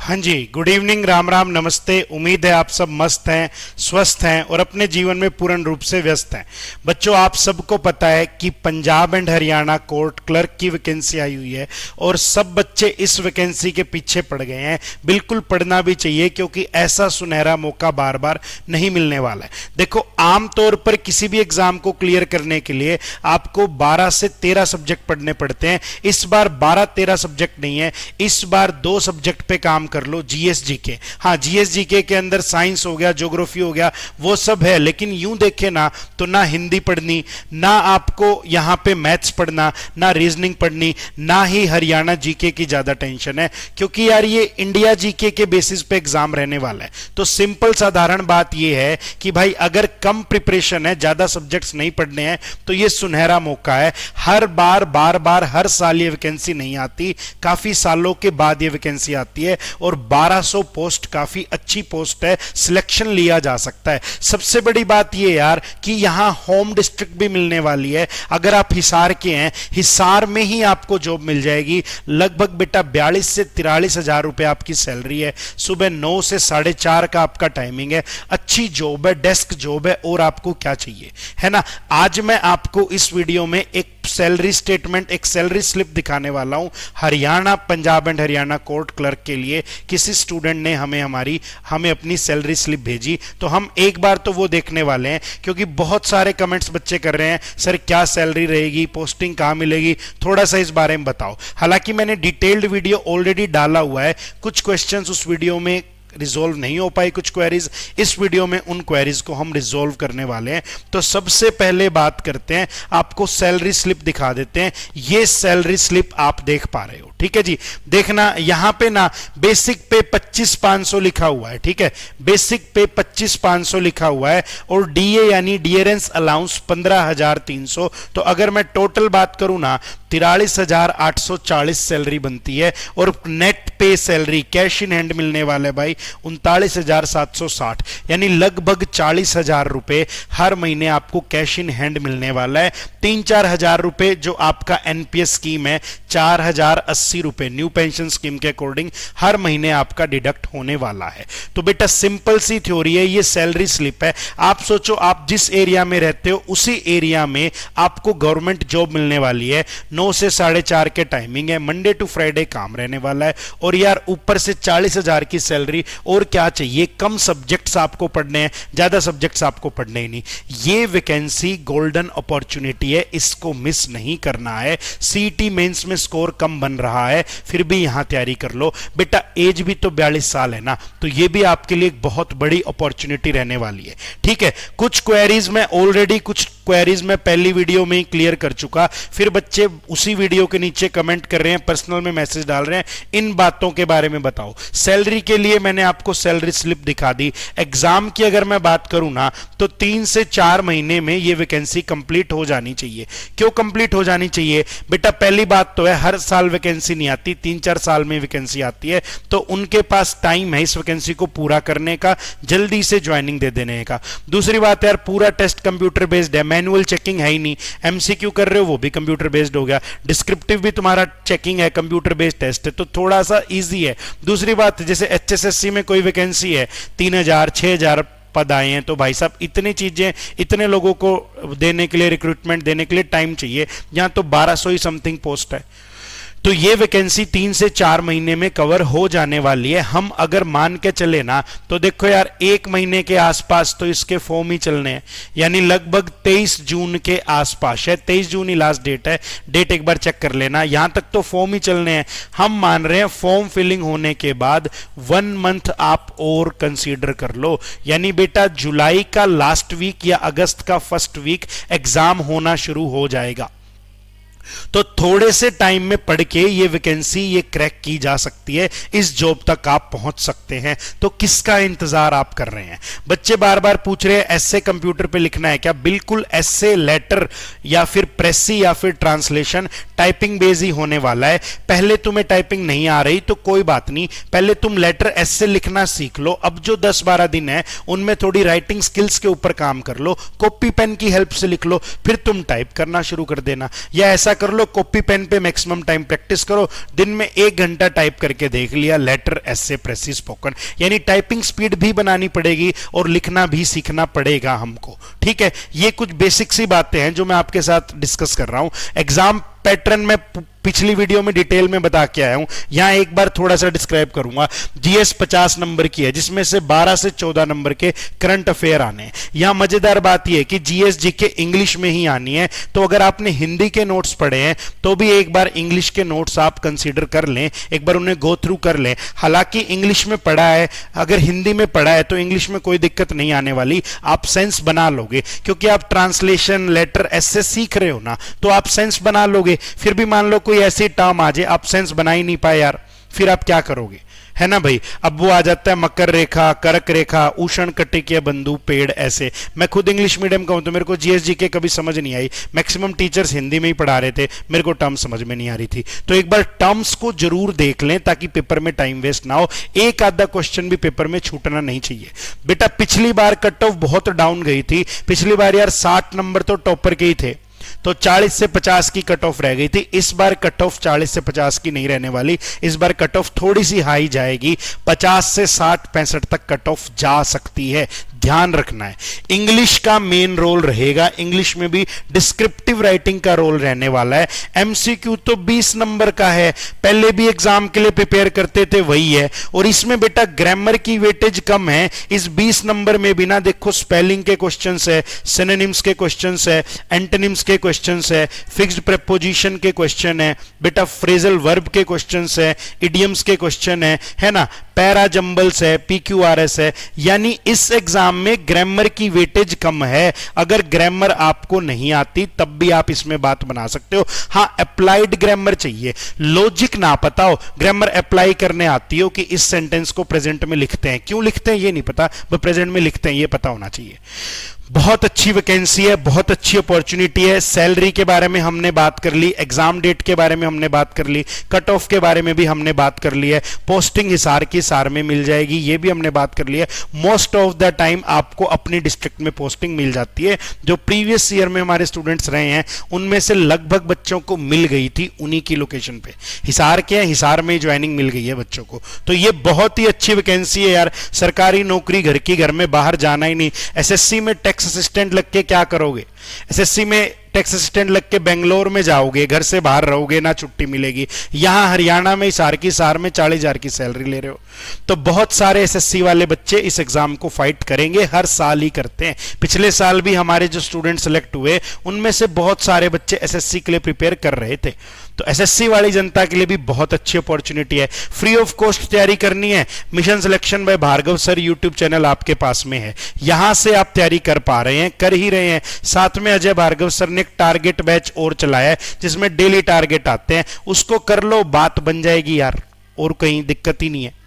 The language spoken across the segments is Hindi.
हाँ जी, गुड इवनिंग, राम राम, नमस्ते। उम्मीद है आप सब मस्त हैं, स्वस्थ हैं और अपने जीवन में पूर्ण रूप से व्यस्त हैं। बच्चों, आप सबको पता है कि Punjab and Haryana court clerk की वैकेंसी आई हुई है और सब बच्चे इस वैकेंसी के पीछे पड़ गए हैं। बिल्कुल पढ़ना भी चाहिए क्योंकि ऐसा सुनहरा मौका बार बार नहीं मिलने वाला है। देखो, आमतौर पर किसी भी एग्जाम को क्लियर करने के लिए आपको 12 से 13 सब्जेक्ट पढ़ने पड़ते हैं। इस बार 12-13 सब्जेक्ट नहीं है, इस बार 2 सब्जेक्ट पे काम कर लो, जीएस जीके। हाँ, जीएस जीके के अंदर साइंस हो गया, ज्योग्राफी हो गया, वो सब है, लेकिन यूं देखे ना तो ना हिंदी पढ़नी, ना आपको यहां पे मैथ्स पढ़ना, ना रीजनिंग पढ़नी, ना ही हरियाणा जीके की ज्यादा टेंशन है, क्योंकि यार ये इंडिया जीके के बेसिस पे एग्जाम रहने वाला है। तो सिंपल साधारण बात ये है कि भाई अगर कम प्रिपरेशन है, ज्यादा सब्जेक्ट्स नहीं पढ़ने हैं, तो ये सुनहरा मौका है। हर बार बार हर साल ये वैकेंसी नहीं आती, काफी सालों के बाद ये वैकेंसी आती है और 1200 पोस्ट काफी अच्छी पोस्ट है, सिलेक्शन लिया जा सकता है। सबसे बड़ी बात ये यार कि यहां होम डिस्ट्रिक्ट भी मिलने वाली है। अगर आप हिसार के हैं, हिसार में ही आपको जॉब मिल जाएगी। लगभग बेटा 42 से 43 हजार रुपए आपकी सैलरी है। सुबह 9 से 4:30 का आपका टाइमिंग है। अच्छी जॉब है, डेस्क जॉब है, और आपको क्या चाहिए, है ना। आज मैं आपको इस वीडियो में एक सैलरी स्टेटमेंट, एक सैलरी स्लिप दिखाने वाला हूं Haryana, Punjab and Haryana court clerk के लिए। किसी स्टूडेंट ने हमें अपनी सैलरी स्लिप भेजी, तो हम एक बार तो वो देखने वाले हैं, क्योंकि बहुत सारे कमेंट्स बच्चे कर रहे हैं, सर क्या सैलरी रहेगी, पोस्टिंग कहां मिलेगी, थोड़ा सा इस बारे में बताओ। हालांकि मैंने डिटेल्ड वीडियो ऑलरेडी डाला हुआ है, कुछ क्वेश्चंस उस वीडियो में रिजोल्व नहीं हो पाई, कुछ क्वेरीज। इस वीडियो में उन क्वेरीज को हम रिजोल्व करने वाले हैं। तो सबसे पहले बात करते हैं, आपको सैलरी स्लिप दिखा देते हैं। ये सैलरी स्लिप आप देख पा रहे हो, ठीक है जी। देखना यहां पे ना बेसिक पे 25,500 लिखा हुआ है, ठीक है। बेसिक पे 25,500 लिखा हुआ है और डीए यानी डियरेंस अलाउंस 15,300। तो अगर मैं टोटल बात करूं ना, 43,840 सैलरी बनती है और नेट पे सैलरी कैश इन हैंड मिलने वाले भाई 39,760, यानी लगभग 40,000 रुपए हर महीने आपको कैश इन हैंड मिलने वाला है। 3-4 हजार रुपए जो आपका एनपीएस स्कीम है, 4,080 रुपए न्यू पेंशन स्कीम के अकॉर्डिंग हर महीने आपका डिडक्ट होने वाला है। तो बेटा सिंपल सी थ्योरी है, ये सैलरी स्लिप है। आप सोचो, आप जिस एरिया में रहते हो उसी एरिया में आपको गवर्नमेंट जॉब मिलने वाली है। 9 से 4:30 के टाइमिंग है, मंडे टू फ्राइडे काम रहने वाला है, और यार ऊपर से 40,000 की सैलरी, और क्या चाहिए। कम सब्जेक्ट्स आपको पढ़ने हैं, ज्यादा सब्जेक्ट्स आपको पढ़ने ही नहीं। ये वैकेंसी गोल्डन अपॉर्चुनिटी है, इसको मिस नहीं करना है। सीईटी मेंस में स्कोर कम बन रहा है, फिर भी यहां तैयारी कर लो बेटा। एज भी तो 42 साल है ना, तो ये भी आपके लिए एक बहुत बड़ी अपॉर्चुनिटी रहने वाली है, ठीक है। कुछ क्वेरीज में ऑलरेडी, कुछ क्वेरीज में पहली वीडियो में ही क्लियर कर चुका, फिर बच्चे उसी वीडियो के नीचे कमेंट कर रहे हैं, पर्सनल में मैसेज डाल रहे हैं, इन बातों के बारे में बताओ। सैलरी के लिए मैंने आपको सैलरी स्लिप दिखा दी। एग्जाम की अगर मैं बात करूं ना, तो 3 से 4 महीने में ये वैकेंसी कंप्लीट हो जानी चाहिए। क्यों कंप्लीट हो जानी चाहिए बेटा? पहली बात तो है, हर साल वैकेंसी नहीं आती, 3-4 साल में वैकेंसी आती है, तो उनके पास टाइम है इस वैकेंसी को पूरा करने का, जल्दी से ज्वाइनिंग दे देने का। दूसरी बात यार, पूरा टेस्ट कंप्यूटर बेस्ड है, मैनुअल चेकिंग है ही नहीं। एमसीक्यू कर रहे हो वो भी कंप्यूटर बेस्ड हो गया, डिस्क्रिप्टिव भी तुम्हारा चेकिंग है, कंप्यूटर बेस्ड टेस्ट है, तो थोड़ा सा इजी है। दूसरी बात, जैसे एचएसएससी में कोई वैकेंसी है, 3,000 6,000 पद आए हैं, तो भाई साहब इतनी चीजें, इतने लोगों को देने के लिए, रिक्रूटमेंट देने के लिए टाइम चाहिए। यहां तो 1200 ही समथिंग पोस्ट है, तो ये वैकेंसी 3 से 4 महीने में कवर हो जाने वाली है। हम अगर मान के चले ना, तो देखो यार 1 महीने के आसपास तो इसके फॉर्म ही चलने हैं, यानी लगभग 23 जून के आसपास है। 23 जून ही लास्ट डेट है, डेट एक बार चेक कर लेना। यहां तक तो फॉर्म ही चलने हैं। हम मान रहे हैं फॉर्म फिलिंग होने के बाद 1 मंथ आप और कंसीडर कर लो, यानी बेटा जुलाई का लास्ट वीक या अगस्त का फर्स्ट वीक एग्जाम होना शुरू हो जाएगा। तो थोड़े से टाइम में पढ़ के ये वैकेंसी ये क्रैक की जा सकती है, इस जॉब तक आप पहुंच सकते हैं। तो किसका इंतजार आप कर रहे हैं? बच्चे बार बार पूछ रहे हैं ऐसे कंप्यूटर पे लिखना है क्या? बिल्कुल ऐसे, लेटर या फिर प्रेसी या फिर ट्रांसलेशन, टाइपिंग बेस ही होने वाला है। पहले तुम्हें टाइपिंग नहीं आ रही तो कोई बात नहीं, पहले तुम लेटर ऐसे लिखना सीख लो। अब जो 10-12 दिन है उनमें थोड़ी राइटिंग स्किल्स के ऊपर काम कर लो, कॉपी पेन की हेल्प से लिख लो, फिर तुम टाइप करना शुरू कर देना। या ऐसा ऐसा कर लो, कॉपी पेन पे मैक्सिमम टाइम प्रैक्टिस करो, दिन में 1 घंटा टाइप करके देख लिया, लेटर, एसे, प्रेसी, स्पोकन, यानी टाइपिंग स्पीड भी बनानी पड़ेगी और लिखना भी सीखना पड़ेगा हमको, ठीक है। ये कुछ बेसिक सी बातें हैं जो मैं आपके साथ डिस्कस कर रहा हूं। एग्जाम पैटर्न में पिछली वीडियो में डिटेल में बता के आया हूं, यहां एक बार थोड़ा सा डिस्क्राइब करूंगा। जीएस 50 नंबर की है, जिसमें से 12 से 14 नंबर के करंट अफेयर आने हैं। यहां मजेदार बात यह है कि जीएस जीके इंग्लिश में ही आनी है, तो अगर आपने हिंदी के नोट्स पढ़े हैं तो भी एक बार इंग्लिश के नोट्स आप कंसीडर कर लें, एक बार उन्हें गो थ्रू कर लें। हालांकि इंग्लिश में पढ़ा है, अगर हिंदी में पढ़ा है तो इंग्लिश में कोई दिक्कत नहीं आने वाली, आप सेंस बना लोगे, क्योंकि आप ट्रांसलेशन, लेटर, ऐसे सीख रहे हो ना, तो आप सेंस बना लोगे। फिर भी मान लो कोई ऐसी टर्म आ जाए आप सेंस बना ही नहीं पाए यार, फिर आप क्या करोगे, है ना भाई। अब वो आ जाता है मकर रेखा, करक रेखा, उषण कटिकीय बंधु, पेड़, ऐसे। मैं खुद इंग्लिश मीडियम का हूं तो मेरे को जीएसजी के कभी समझ नहीं आई, मैक्सिमम टीचर्स हिंदी में ही पढ़ा रहे थे, मेरे को टर्म समझ में नहीं आ रही थी। तो एक बार टर्म्स को जरूर देख लें ताकि पेपर में टाइम वेस्ट ना हो, एक आधा क्वेश्चन भी पेपर में छूटना नहीं चाहिए। बेटा पिछली बार कट ऑफ बहुत डाउन गई थी, पिछली बार यार 60 नंबर तो टॉपर के ही थे, तो 40 से 50 की कट ऑफ रह गई थी। इस बार कट ऑफ 40 से 50 की नहीं रहने वाली, इस बार कट ऑफ थोड़ी सी हाई जाएगी, 50 से 60 65 तक कट ऑफ जा सकती है, ध्यान रखना है। इंग्लिश का मेन रोल रहेगा, इंग्लिश में भी डिस्क्रिप्टिव राइटिंग का रोल रहने वाला है। एमसीक्यू तो 20 नंबर का है, पहले भी एग्जाम के लिए प्रिपेयर करते थे वही है, और इसमें बेटा ग्रामर की वेटेज कम है। इस 20 नंबर में बिना देखो स्पेलिंग के क्वेश्चंस है, सिनोनिम्स के क्वेश्चंस है, एंटोनिम्स के क्वेश्चंस है, फिक्स्ड प्रीपोजिशन के क्वेश्चन है, बेटा फ्रेजल वर्ब के क्वेश्चंस है, इडियम्स के क्वेश्चन है ना, पैरा जंबल्स है, पीक्यूआरएस है। यानी इस एग्जाम में ग्रामर की वेटेज कम है। अगर ग्रामर आपको नहीं आती तब भी आप इसमें बात बना सकते हो। हां, अप्लाइड ग्रामर चाहिए, लॉजिक ना पता हो, ग्रामर अप्लाई करने आती हो कि इस सेंटेंस को प्रेजेंट में लिखते हैं, क्यों लिखते हैं ये नहीं पता, बस प्रेजेंट में लिखते हैं ये पता होना चाहिए। बहुत अच्छी वैकेंसी है, बहुत अच्छी अपॉर्चुनिटी है। सैलरी के बारे में हमने बात कर ली, एग्जाम डेट के बारे में हमने बात कर ली, कट ऑफ के बारे में भी हमने बात कर ली है, पोस्टिंग हिसार की हिसार में मिल जाएगी ये भी हमने बात कर ली है। मोस्ट ऑफ द टाइम आपको अपनी डिस्ट्रिक्ट में पोस्टिंग मिल जाती है। जो प्रीवियस ईयर में हमारे स्टूडेंट्स रहे हैं उनमें से लगभग बच्चों को मिल गई थी उन्हीं की लोकेशन पे। हिसार के हैं, हिसार में ज्वाइनिंग मिल गई है बच्चों को, तो ये बहुत ही अच्छी वैकेंसी है यार। सरकारी नौकरी घर की घर में, बाहर जाना ही नहीं। एसएससी में टैक्स असिस्टेंट लग के क्या करोगे, एसएससी में टैक्स असिस्टेंट लग के बेंगलोर में जाओगे, घर से बाहर रहोगे, ना छुट्टी मिलेगी। यहां हरियाणा में हिसार की सार में 40,000 की सैलरी ले रहे हो। तो बहुत सारे एसएससी वाले बच्चे इस एग्जाम को फाइट करेंगे, हर साल ही करते हैं। पिछले साल भी हमारे जो स्टूडेंट सेलेक्ट हुए उनमें से बहुत सारे बच्चे एसएससी के लिए प्रिपेयर कर रहे थे। तो एसएससी वाली जनता के लिए भी बहुत अच्छी अपॉर्चुनिटी है। फ्री ऑफ कॉस्ट तैयारी करनी है, mission selection by Bhargav sir YouTube channel आपके पास में है, यहां से आप तैयारी कर पा रहे हैं, कर ही रहे हैं। साथ में अजय भार्गव सर ने एक टारगेट बैच और चलाया है जिसमें डेली टारगेट आते हैं, उसको कर लो, बात बन जाएगी यार, और कहीं दिक्कत ही नहीं है।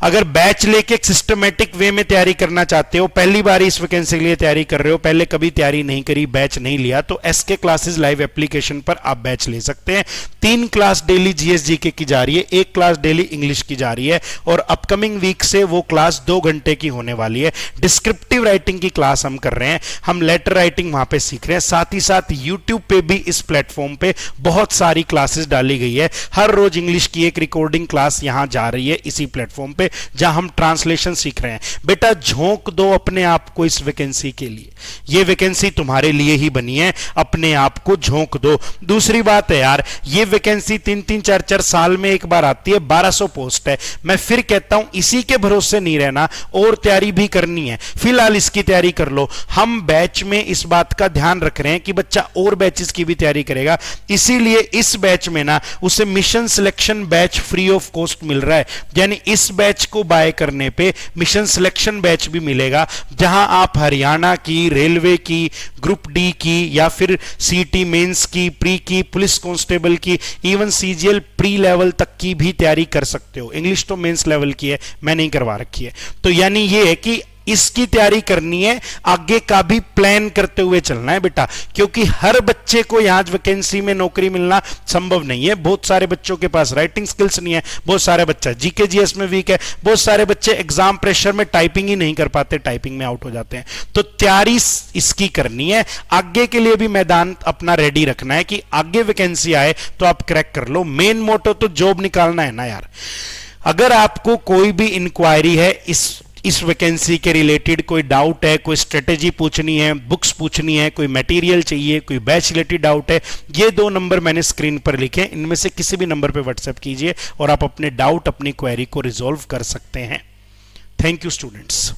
अगर बैच लेके एक सिस्टमेटिक वे में तैयारी करना चाहते हो, पहली बार इस वैकेंसी के लिए तैयारी कर रहे हो, पहले कभी तैयारी नहीं करी, बैच नहीं लिया, तो एसके क्लासेस लाइव एप्लीकेशन पर आप बैच ले सकते हैं। 3 क्लास डेली जीएसजीके की जा रही है, 1 क्लास डेली इंग्लिश की जा रही है, और अपकमिंग वीक से वो क्लास 2 घंटे की होने वाली है। डिस्क्रिप्टिव राइटिंग की क्लास हम कर रहे हैं, हम लेटर राइटिंग वहां पे सीख रहे हैं। साथ ही साथ यूट्यूब पे भी इस प्लेटफॉर्म पे बहुत सारी क्लासेस डाली गई है। हर रोज इंग्लिश की एक रिकॉर्डिंग क्लास यहां जा रही है इसी प्लेटफॉर्म पे, जहां हम ट्रांसलेशन सीख रहे हैं। बेटा झोंक दो अपने आप को इस वैकेंसी के लिए, ये वैकेंसी तुम्हारे लिए ही बनी है, अपने आप को झोंक दो। दूसरी बात है यार, ये वैकेंसी 3-3 4-4 साल में एक बार आती है, 1200 पोस्ट है। मैं फिर कहता हूं इसी के भरोसे नहीं रहना, और तैयारी भी करनी है। फिलहाल इसकी तैयारी कर लो। हम बैच में इस बात का ध्यान रख रहे हैं कि बच्चा और बैचेस की भी तैयारी करेगा, इसीलिए इस बैच में ना उसे mission selection batch free of cost मिल रहा है। यानी इस बैच को बाय करने पे मिशन सिलेक्शन बैच भी मिलेगा, जहां आप हरियाणा की, रेलवे की, ग्रुप डी की, या फिर सीटी मेंस की, प्री की, पुलिस कांस्टेबल की, इवन सीजीएल प्री लेवल तक की भी तैयारी कर सकते हो। इंग्लिश तो मेंस लेवल की है, मैं नहीं करवा रखी है। तो यानी ये है कि इसकी तैयारी करनी है, आगे का भी प्लान करते हुए चलना है बेटा, क्योंकि हर बच्चे को यहां वैकेंसी में नौकरी मिलना संभव नहीं है। बहुत सारे बच्चों के पास राइटिंग स्किल्स नहीं है, बहुत सारे बच्चा जीके जीएस में वीक है, बहुत सारे बच्चे एग्जाम प्रेशर में टाइपिंग ही नहीं कर पाते, टाइपिंग में आउट हो जाते हैं। तो तैयारी इसकी करनी है, आगे के लिए भी मैदान अपना रेडी रखना है कि आगे वैकेंसी आए तो आप क्रैक कर लो। मेन मोटो तो जॉब निकालना है ना यार। अगर आपको कोई भी इंक्वायरी है इस वैकेंसी के रिलेटेड, कोई डाउट है, कोई स्ट्रेटेजी पूछनी है, बुक्स पूछनी है, कोई मटेरियल चाहिए, कोई बैच रिलेटेड डाउट है, ये 2 नंबर मैंने स्क्रीन पर लिखे, इनमें से किसी भी नंबर पर व्हाट्सएप कीजिए और आप अपने डाउट, अपनी क्वेरी को रिजॉल्व कर सकते हैं। Thank you students.